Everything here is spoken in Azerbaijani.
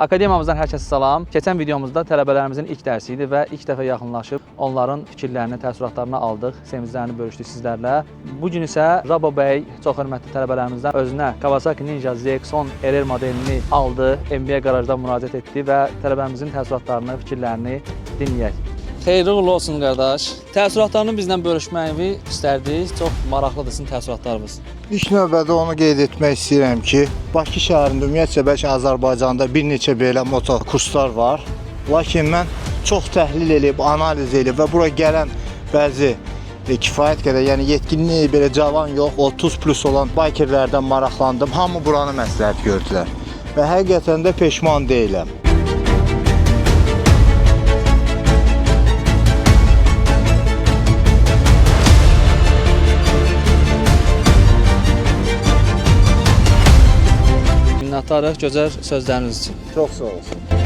Akademiyamızdan hər kəsə salam. Keçən videomuzda tələbələrimizin ilk dərsi idi və ilk dəfə yaxınlaşıb onların fikirlərini, təəssüratlarını aldıq, sevinclərini bölüşdük sizlərlə. Bu gün isə Rabo bəy çox hörmətli tələbələrimizdən özünə Kawasaki Ninja ZX-10 RR modelini aldı, MBA qarajdan müraciət etdi və tələbələrimizin təəssüratlarını, fikirlərini dinləyək. Xeyirli uğurlu olsun qardaş. Təəssüratlarını bizlə bölüşməyini istərdik. Çox maraqlıdır sizin təəssüratlarınız. İlk növbədə onu qeyd etmək istəyirəm ki, Bakı şəhərində ümumiyyətcə bəlkə Azərbaycanda bir neçə belə moto kurslar var. Lakin mən çox təhlil edib, analiz edib və bura gələn bəzi kifayət qədər, yəni yetkinliyi belə cavan yox, 30+ olan bikerlərdən maraqlandım. Hamı buranı məsləhət gördülər və həqiqətən də peşman deyiləm. Minnətdarıq gözəl sözləriniz üçün. Çox sağ olsun.